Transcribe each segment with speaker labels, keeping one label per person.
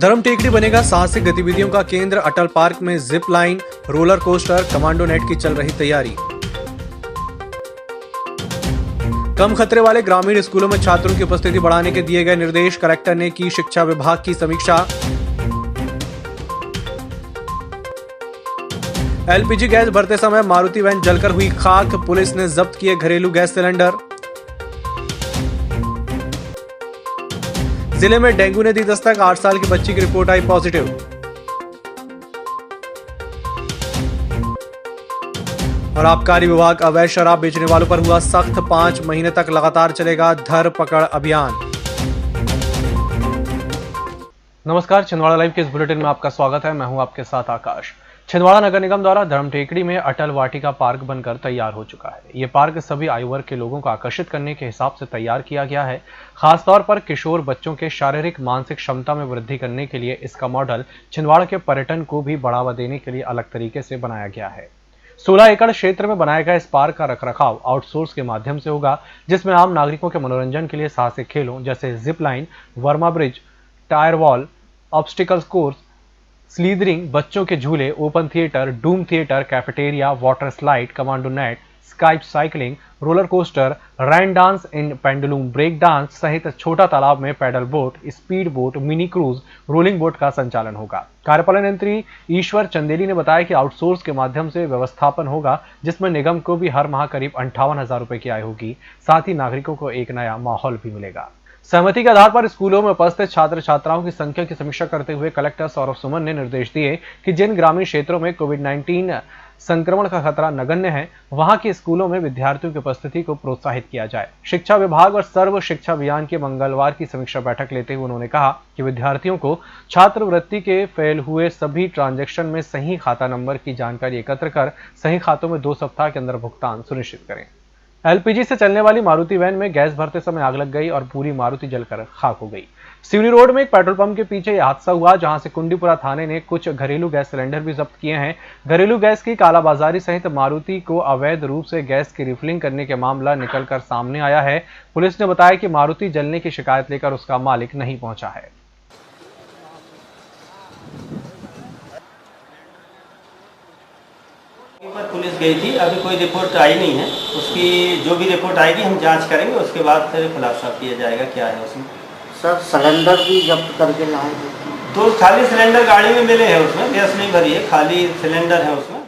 Speaker 1: धर्म टेकड़ी बनेगा साहसिक गतिविधियों का केंद्र। अटल पार्क में zip line, roller coaster, commando net की चल रही तैयारी। कम खतरे वाले ग्रामीण स्कूलों में छात्रों की उपस्थिति बढ़ाने के दिए गए निर्देश। कलेक्टर ने की शिक्षा विभाग की समीक्षा। एलपीजी गैस भरते समय मारुति वैन जलकर हुई खाक, पुलिस ने जब्त किए घरेलू गैस सिलेंडर। जिले में डेंगू ने दी दस्तक, 8 साल की बच्ची की रिपोर्ट आई पॉजिटिव। और आबकारी विभाग अवैध शराब बेचने वालों पर हुआ सख्त, 5 महीने तक लगातार चलेगा धर पकड़ अभियान। नमस्कार, छिंदवाड़ा लाइव के इस बुलेटिन में आपका स्वागत है। मैं हूं आपके साथ आकाश। छिंदवाड़ा नगर निगम द्वारा धर्म टेकड़ी में अटल वाटिका पार्क बनकर तैयार हो चुका है। ये पार्क सभी आयु वर्ग के लोगों को आकर्षित करने के हिसाब से तैयार किया गया है। खासतौर पर किशोर बच्चों के शारीरिक मानसिक क्षमता में वृद्धि करने के लिए इसका मॉडल छिंदवाड़ा के पर्यटन को भी बढ़ावा देने के लिए अलग तरीके से बनाया गया है। 16 एकड़ क्षेत्र में बनाया गया इस पार्क का रखरखाव आउटसोर्स के माध्यम से होगा, जिसमें आम नागरिकों के मनोरंजन के लिए साहसिक खेलों जैसे zip line, Burma bridge, tyre wall, obstacle course, slithering, बच्चों के झूले, open theatre, dome theatre, cafeteria, water slide, commando net, sky cycling, roller coaster, rain dance in pendulum, break dance सहित छोटा तालाब में paddle boat, speed boat, mini cruise, rolling boat का संचालन होगा। कार्यपालन यंत्री ईश्वर चंदेली ने बताया कि आउटसोर्स के माध्यम से व्यवस्थापन होगा, जिसमें निगम को भी हर माह करीब 58,000 रुपए की आय होगी। साथ ही नागरिकों को एक नया माहौल भी मिलेगा। सहमति के आधार पर स्कूलों में उपस्थित छात्र छात्राओं की संख्या की समीक्षा करते हुए कलेक्टर सौरभ सुमन ने निर्देश दिए कि जिन ग्रामीण क्षेत्रों में कोविड-19 संक्रमण का खतरा नगण्य है, वहां के स्कूलों में विद्यार्थियों की उपस्थिति को प्रोत्साहित किया जाए। शिक्षा विभाग और सर्व शिक्षा अभियान के मंगलवार की समीक्षा बैठक लेते हुए उन्होंने कहा कि विद्यार्थियों को छात्रवृत्ति के फेल हुए सभी ट्रांजैक्शन में सही खाता नंबर की जानकारी एकत्र कर सही खातों में 2 सप्ताह के अंदर भुगतान सुनिश्चित करें। एलपीजी से चलने वाली मारुति वैन में गैस भरते समय आग लग गई और पूरी मारुति जलकर खाक हो गई। सिवनी रोड में एक पेट्रोल पंप के पीछे यह हादसा हुआ, जहां से कुंडीपुरा थाने ने कुछ घरेलू गैस सिलेंडर भी जब्त किए हैं। घरेलू गैस की कालाबाजारी सहित मारुति को अवैध रूप से गैस की रिफिलिंग करने के मामला निकलकर सामने आया है। पुलिस ने बताया कि मारुति जलने की शिकायत लेकर उसका मालिक नहीं पहुंचा है।
Speaker 2: पुलिस गई थी, अभी कोई रिपोर्ट आई नहीं है। उसकी जो भी रिपोर्ट आएगी हम जांच करेंगे, उसके बाद फिर खुलासा किया जाएगा क्या है उसमें।
Speaker 3: सर सिलेंडर भी जब्त करके लाए थे,
Speaker 2: तो खाली सिलेंडर गाड़ी में मिले हैं, उसमें गैस नहीं भरी है, खाली सिलेंडर है उसमें।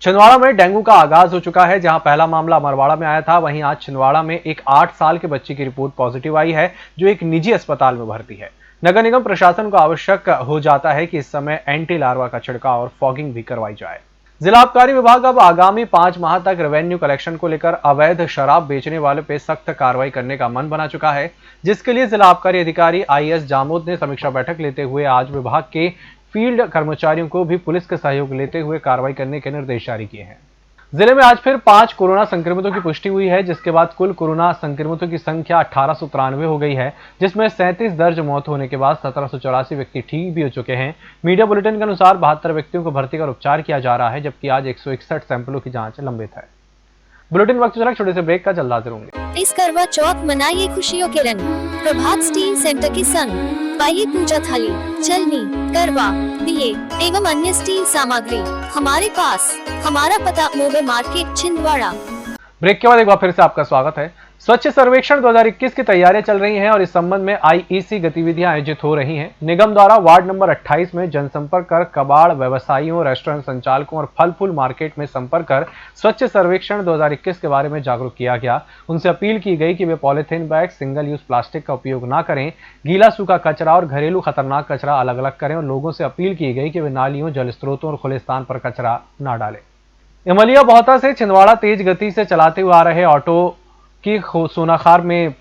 Speaker 1: छिंदवाड़ा में डेंगू का आगाज हो चुका है। जहां पहला मामला अमरवाड़ा में आया था, वहीं आज छिंदवाड़ा में एक 8 साल के बच्चे की रिपोर्ट पॉजिटिव आई है, जो एक निजी अस्पताल में भर्ती है। नगर निगम प्रशासन को आवश्यक हो जाता है कि इस समय एंटी लार्वा का छिड़काव और फॉगिंग भी करवाई जाए। जिला आबकारी विभाग अब आगामी 5 माह तक रेवेन्यू कलेक्शन को लेकर अवैध शराब बेचने वाले पे सख्त कार्रवाई करने का मन बना चुका है, जिसके लिए जिला आबकारी अधिकारी आईएएस जामोद ने समीक्षा बैठक लेते हुए आज विभाग के फील्ड कर्मचारियों को भी पुलिस का सहयोग लेते हुए कार्रवाई करने के निर्देश जारी किए हैं। जिले में आज फिर 5 कोरोना संक्रमितों की पुष्टि हुई है, जिसके बाद कुल कोरोना संक्रमितों की संख्या 1893 हो गई है, जिसमें 37 दर्ज मौत होने के बाद 1784 व्यक्ति ठीक भी हो चुके हैं। मीडिया बुलेटिन के अनुसार 72 व्यक्तियों को भर्ती कर उपचार किया जा रहा है, जबकि आज 161 सैंपलों की जांच लंबित है। बुलेटिन वक्त चला, छोटे से ब्रेक का, जल्द हाजिर होंगे।
Speaker 4: इस करवा चौथ मनाइए खुशियों के रंग। प्रभात स्टील सेंटर के संग पाइए पूजा थाली, चलनी, करवा, दिए एवं अन्य स्टील सामग्री हमारे पास। हमारा पता मोबे मार्केट छिंदवाड़ा।
Speaker 1: ब्रेक के बाद एक बार फिर से आपका स्वागत है। स्वच्छ सर्वेक्षण 2021 की तैयारियां चल रही हैं और इस संबंध में आईईसी गतिविधियां आयोजित हो रही हैं। निगम द्वारा वार्ड नंबर 28 में जनसंपर्क कर कबाड़ व्यवसायियों, रेस्टोरेंट संचालकों और फल फूल मार्केट में संपर्क कर स्वच्छ सर्वेक्षण 2021 के बारे में जागरूक किया गया। उनसे अपील की गई कि वे polythene bag, single use plastic का उपयोग न करें, गीला सूखा कचरा और घरेलू खतरनाक कचरा अलग अलग करें और लोगों से अपील की गई कि वे नालियों, जल स्रोतों और खुले स्थान पर कचरा न डालें। इमलिया बहुता से छिंदवाड़ा तेज गति से चलाते हुए आ रहे ऑटो की सोनाखार में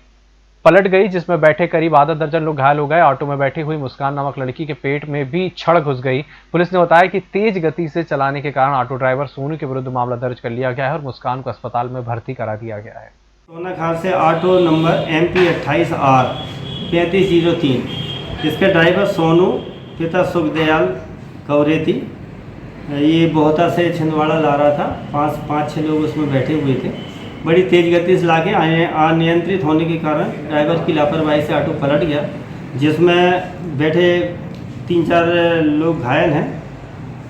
Speaker 1: पलट गई, जिसमें बैठे करीब आधा दर्जन लोग घायल हो गए। ऑटो में बैठी हुई मुस्कान नामक लड़की के पेट में भी छड़ घुस गई। पुलिस ने बताया कि तेज गति से चलाने के कारण ऑटो ड्राइवर सोनू के विरुद्ध मामला दर्ज कर लिया गया है और मुस्कान को अस्पताल में भर्ती करा दिया गया है।
Speaker 2: सोनाखार से ऑटो नंबर MP 28R 3503, इसके ड्राइवर सोनू, पिता सुखदयाल कौरेती, ये बहुता से छिंदवाड़ा ला रहा था। 5-6 लोग उसमें बैठे हुए थे। बड़ी तेज़ गति से लाके अनियंत्रित होने के कारण ड्राइवर की लापरवाही से ऑटो पलट गया, जिसमें बैठे 3-4 लोग घायल हैं।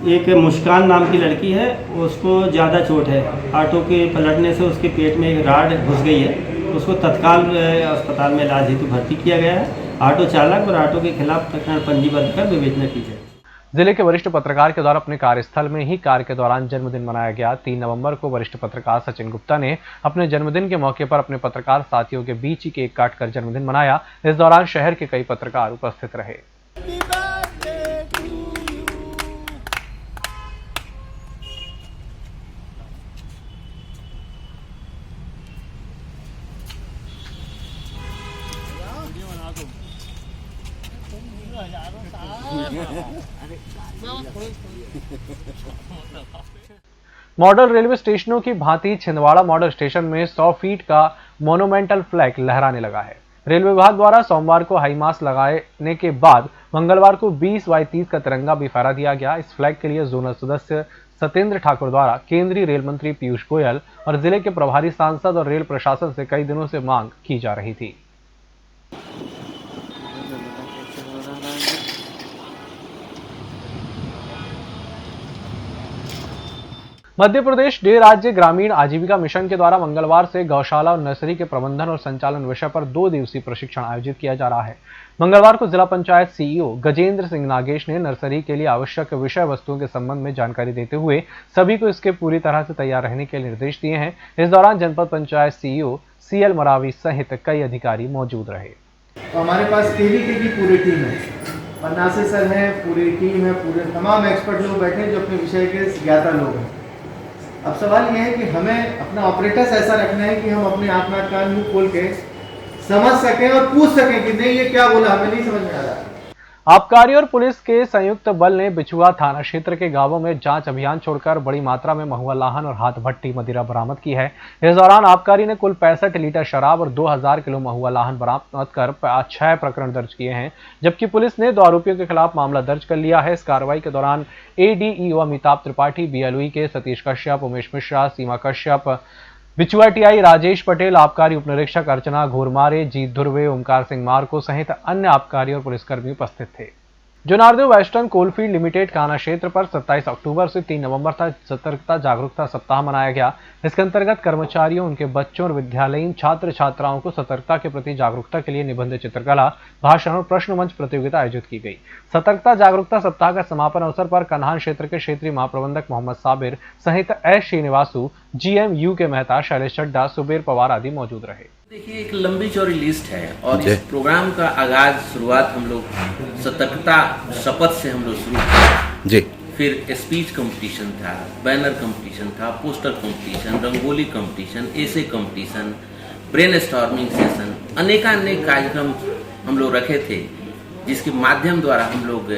Speaker 2: एक मुस्कान नाम की लड़की है, उसको ज़्यादा चोट है। ऑटो के पलटने से उसके पेट में एक राड घुस गई है। उसको तत्काल अस्पताल में इलाज हेतु भर्ती किया गया है। ऑटो चालक और ऑटो के खिलाफ प्रकरण पंजीबद्ध कर विवेचना की जाए।
Speaker 1: जिले के वरिष्ठ पत्रकार के द्वारा अपने कार्यस्थल में ही कार्य के दौरान जन्मदिन मनाया गया। 3 नवंबर को वरिष्ठ पत्रकार सचिन गुप्ता ने अपने जन्मदिन के मौके पर अपने पत्रकार साथियों के बीच ही केक काटकर जन्मदिन मनाया। इस दौरान शहर के कई पत्रकार उपस्थित रहे। मॉडल रेलवे स्टेशनों की भांति छिंदवाड़ा मॉडल स्टेशन में 100 फीट का मोनूमेंटल फ्लैग लहराने लगा है। रेलवे विभाग द्वारा सोमवार को हाई मास्ट लगाने के बाद मंगलवार को 20 बाई 30 का तिरंगा भी फहरा दिया गया। इस फ्लैग के लिए जोनल सदस्य सत्येंद्र ठाकुर द्वारा केंद्रीय रेल मंत्री पीयूष गोयल और जिले के प्रभारी सांसद और रेल प्रशासन से कई दिनों से मांग की जा रही थी। मध्य प्रदेश डे राज्य ग्रामीण आजीविका मिशन के द्वारा मंगलवार से गौशाला और नर्सरी के प्रबंधन और संचालन विषय पर 2 दिवसीय प्रशिक्षण आयोजित किया जा रहा है। मंगलवार को जिला पंचायत सीईओ गजेंद्र सिंह नागेश ने नर्सरी के लिए आवश्यक विषय वस्तुओं के संबंध में जानकारी देते हुए सभी को इसके पूरी तरह से तैयार रहने के निर्देश दिए हैं। इस दौरान जनपद पंचायत सीईओ सीएल मरावी सहित कई अधिकारी मौजूद रहे।
Speaker 5: तो हमारे पास केवीके की पूरी टीम है, पन्नासे सर है, पूरी टीम है, पूरे तमाम एक्सपर्ट लोग बैठे हैं जो अपने विषय के ज्ञाता लोग हैं। अब सवाल यह है कि हमें अपना ऑपरेटर्स ऐसा रखना है कि हम अपने आँख नाक कान मुंह खोल के समझ सकें और पूछ सकें कि नहीं ये क्या बोला, हमें नहीं समझ में आ रहा।
Speaker 1: आबकारी और पुलिस के संयुक्त बल ने बिछुआ थाना क्षेत्र के गांवों में जांच अभियान छोड़कर बड़ी मात्रा में महुआ लाहन और हाथ भट्टी मदिरा बरामद की है। इस दौरान आबकारी ने कुल 65 लीटर शराब और 2000 किलो महुआ लाहन बरामद कर 6 प्रकरण दर्ज किए हैं, जबकि पुलिस ने 2 आरोपियों के खिलाफ मामला दर्ज कर लिया है। इस कार्रवाई के दौरान एडीईओ अमिताभ त्रिपाठी, बीएलओई के सतीश कश्यप, उमेश मिश्रा, सीमा कश्यप, बिचुआ टीआई राजेश पटेल, आबकारी उप निरीक्षक अर्चना घोरमारे, जीत धुर्वे, ओमकार सिंह मार्को सहित अन्य आबकारी और पुलिसकर्मी उपस्थित थे। जोनार्दो वेस्टर्न कोलफील्ड लिमिटेड काना क्षेत्र पर 27 अक्टूबर से 3 नवंबर तक सतर्कता जागरूकता सप्ताह मनाया गया। इसके अंतर्गत कर्मचारियों, उनके बच्चों और विद्यालयीन छात्र छात्राओं को सतर्कता के प्रति जागरूकता के लिए निबंध, चित्रकला, भाषण और प्रश्न मंच प्रतियोगिता आयोजित की गई। सतर्कता जागरूकता सप्ताह का समापन अवसर पर कन्हान क्षेत्र के क्षेत्रीय महाप्रबंधक मोहम्मद साबिर सहित एस श्रीनिवासु, जीएम के मेहता, शैलेश चड्डा, सुबेर पवार आदि मौजूद रहे।
Speaker 6: देखिए, एक लंबी चौड़ी लिस्ट है और इस प्रोग्राम का आगाज शुरुआत हम लोग सतर्कता शपथ से हम लोग शुरू किए जी। फिर स्पीच कंपटीशन था, बैनर कंपटीशन था, पोस्टर कंपटीशन, रंगोली कंपटीशन, एसे कंपटीशन, ब्रेनस्टॉर्मिंग सेशन, अनेक कार्यक्रम हम लोग रखे थे, जिसके माध्यम द्वारा हम लोग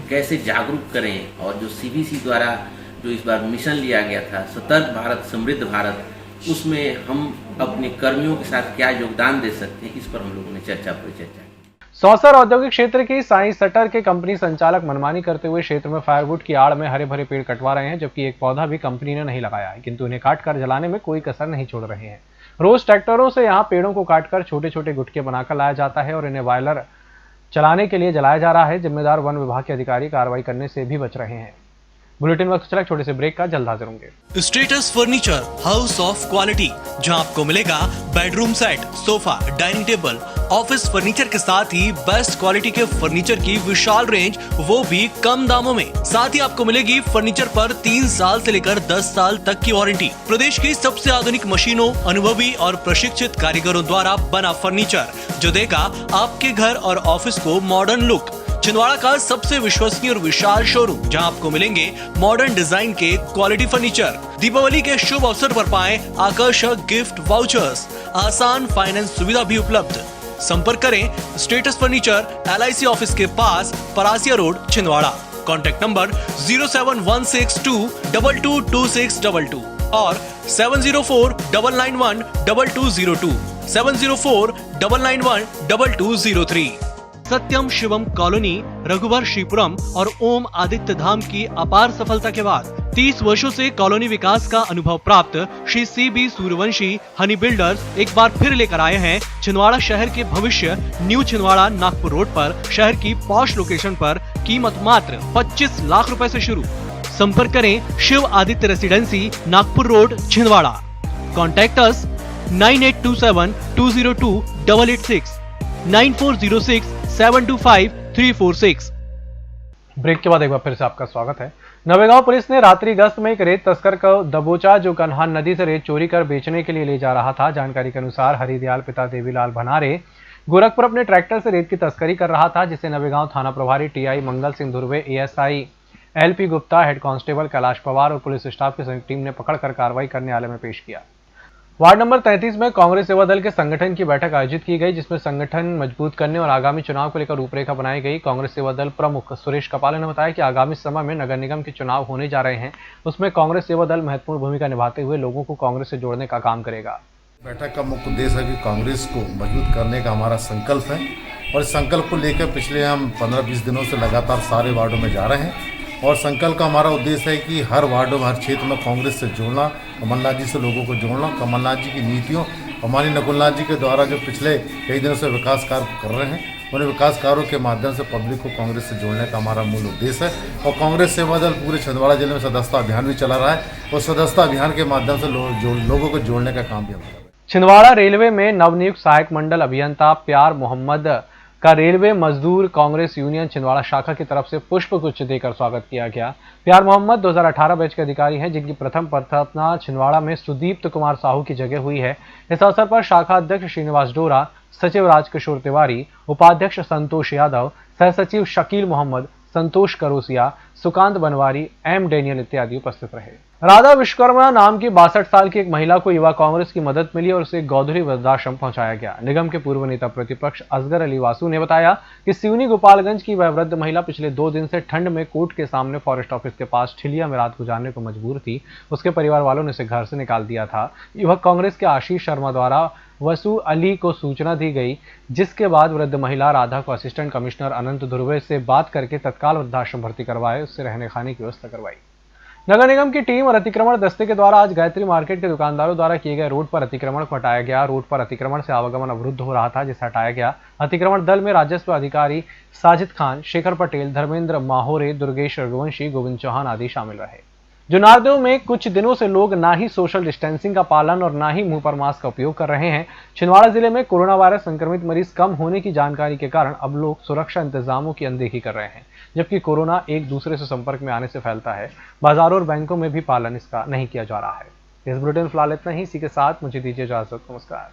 Speaker 6: कैसे जागरूक करें और जो सीबीसी द्वारा जो इस बार मिशन लिया गया था सतर्क भारत समृद्ध भारत, उसमें हम अपने कर्मियों के साथ क्या योगदान दे सकते हैं, इस पर हम लोगों ने चर्चा की।
Speaker 1: सौसर औद्योगिक क्षेत्र की साई सटर के कंपनी संचालक मनमानी करते हुए क्षेत्र में फायरवुड की आड़ में हरे भरे पेड़ कटवा रहे हैं, जबकि एक पौधा भी कंपनी ने नहीं लगाया है, किंतु इन्हें काटकर जलाने में कोई कसर नहीं छोड़ रहे हैं। रोज ट्रैक्टरों से यहाँ पेड़ों को काटकर छोटे छोटे गुटके बनाकर लाया जाता है और इन्हें बॉयलर चलाने के लिए जलाया जा रहा है। जिम्मेदार वन विभाग के अधिकारी कार्रवाई करने से भी बच रहे हैं। बुलेटिन वक्त चला छोटे से ब्रेक का, जल्द हाजिर होंगे।
Speaker 7: Status furniture, house of quality, जहां आपको मिलेगा bedroom set, sofa, dining table, office furniture के साथ ही बेस्ट क्वालिटी के फर्नीचर की विशाल रेंज, वो भी कम दामों में। साथ ही आपको मिलेगी फर्नीचर पर 3 साल से लेकर 10 साल तक की वारंटी। प्रदेश की सबसे आधुनिक मशीनों, अनुभवी और प्रशिक्षित कारीगरों द्वारा बना फर्नीचर, जो देगा आपके घर और ऑफिस को मॉडर्न लुक। छिंदवाड़ा का सबसे विश्वसनीय और विशाल शोरूम, जहां आपको मिलेंगे मॉडर्न डिजाइन के क्वालिटी फर्नीचर। दीपावली के शुभ अवसर पर पाएं आकर्षक गिफ्ट वाउचर्स, आसान फाइनेंस सुविधा भी उपलब्ध। संपर्क करें स्टेटस फर्नीचर, LIC ऑफिस के पास, Parasia road, Chhindwara. Contact number 07162222622 और 70499122202, 70499122203। सत्यम शिवम कॉलोनी, रघुवंशीपुरम और ओम आदित्य धाम की अपार सफलता के बाद 30 वर्षों से कॉलोनी विकास का अनुभव प्राप्त श्री CB सूर्यवंशी हनी बिल्डर्स एक बार फिर लेकर आए हैं छिंदवाड़ा शहर के भविष्य न्यू छिंदवाड़ा नागपुर रोड पर शहर की पॉश लोकेशन पर कीमत मात्र 25 लाख रुपए से शुरू। संपर्क करें Shiv Aditya residency, Nagpur road, Chhindwara. Contact us 9827-202-886, 9406-725-346।
Speaker 1: Break के बाद एक बार फिर से आपका स्वागत है। नवेगांव पुलिस ने रात्रि गश्त में एक रेत तस्कर को दबोचा, जो कन्हान नदी से रेत चोरी कर बेचने के लिए ले जा रहा था। जानकारी के अनुसार हरिदयाल पिता देवीलाल भनारे गोरखपुर अपने ट्रैक्टर से रेत की तस्करी कर रहा था, जिसे नवेगांव थाना प्रभारी TI Mangal Singh Dhurve, ASI LP Gupta, head constable Kailash Pawar और पुलिस स्टाफ की संयुक्त टीम ने पकड़कर कार्रवाई कर न्यायालय में पेश किया। वार्ड नंबर 33 में कांग्रेस सेवा दल के संगठन की बैठक आयोजित की गई, जिसमें संगठन मजबूत करने और आगामी चुनाव को लेकर रूपरेखा बनाई गई। कांग्रेस सेवा दल प्रमुख सुरेश कपाले ने बताया कि आगामी समय में नगर निगम के चुनाव होने जा रहे हैं, उसमें कांग्रेस सेवा दल महत्वपूर्ण भूमिका निभाते हुए लोगों को कांग्रेस से जोड़ने का काम करेगा।
Speaker 8: बैठक का मुख्य उद्देश्य है कि कांग्रेस को मजबूत करने का हमारा संकल्प है और इस संकल्प को लेकर पिछले हम 15-20 दिनों से लगातार सारे वार्डों में जा रहे हैं और संकल्प का हमारा उद्देश्य है कि हर वार्डों में, हर क्षेत्र में कांग्रेस से जोड़ना, कमलनाथ जी से लोगों को जोड़ना, कमलनाथ जी की नीतियों, हमारी नकुलनाथ जी के द्वारा जो पिछले कई दिनों से विकास कार्य कर रहे हैं, उन विकास कार्यों के माध्यम से पब्लिक को कांग्रेस से जोड़ने का हमारा मूल उद्देश्य है। और कांग्रेस सेवा दल पूरे छिंदवाड़ा जिले में सदस्यता अभियान भी चला रहा है और सदस्यता अभियान के माध्यम से लोगों को जोड़ने का काम भी हम कर रहे हैं।
Speaker 1: छिंदवाड़ा रेलवे में नवनियुक्त सहायक मंडल अभियंता प्यार मोहम्मद का रेलवे मजदूर कांग्रेस यूनियन छिंदवाड़ा शाखा की तरफ से पुष्प गुच्छ देकर स्वागत किया गया। प्यार मोहम्मद 2018 बैच के अधिकारी हैं, जिनकी प्रथम प्रार्थना छिंदवाड़ा में सुदीप्त कुमार साहू की जगह हुई है। इस अवसर पर शाखा अध्यक्ष श्रीनिवास डोरा, सचिव राजकिशोर तिवारी, उपाध्यक्ष संतोष यादव, सह सचिव शकील मोहम्मद, संतोष करोसिया, सुकांत बनवारी, एम डेनियल इत्यादि उपस्थित रहे। राधा विश्वकर्मा नाम की 62 साल की एक महिला को युवा कांग्रेस की मदद मिली और उसे गौधरी वृद्धाश्रम पहुंचाया गया। निगम के पूर्व नेता प्रतिपक्ष असगर अली वासु ने बताया कि सिवनी गोपालगंज की वह वृद्ध महिला पिछले 2 दिन से ठंड में कोर्ट के सामने फॉरेस्ट ऑफिस के पास ठिलिया में रात गुजारने को मजबूर थी। उसके परिवार वालों ने उसे घर से निकाल दिया था। युवक कांग्रेस के आशीष शर्मा द्वारा वसु अली को सूचना दी गई, जिसके बाद वृद्ध महिला राधा को असिस्टेंट कमिश्नर अनंत धुर्वे से बात करके तत्काल वृद्धाश्रम भर्ती करवाए, उससे रहने खाने की व्यवस्था करवाई। नगर निगम की टीम और अतिक्रमण दस्ते के द्वारा आज गायत्री मार्केट के दुकानदारों द्वारा किए गए रोड पर अतिक्रमण को हटाया गया। रोड पर अतिक्रमण से आवागमन अवरुद्ध हो रहा था, जिसे हटाया गया। अतिक्रमण दल में राजस्व अधिकारी साजिद खान, शेखर पटेल, धर्मेंद्र माहोरे, दुर्गेश रघुवंशी, गोविंद चौहान आदि शामिल रहे। जुनारदेव में कुछ दिनों से लोग ना ही सोशल डिस्टेंसिंग का पालन और ना ही मुंह पर मास्क का उपयोग कर रहे हैं। छिंदवाड़ा जिले में कोरोना वायरस संक्रमित मरीज कम होने की जानकारी के कारण अब लोग सुरक्षा इंतजामों की अनदेखी कर रहे हैं, जबकि कोरोना एक दूसरे से संपर्क में आने से फैलता है। बाजारों और बैंकों में भी पालन इसका नहीं किया जा रहा है। इस बुलेटिन फिलहाल इतना ही। इसी के साथ मुझे दीजिए इजाजत। नमस्कार।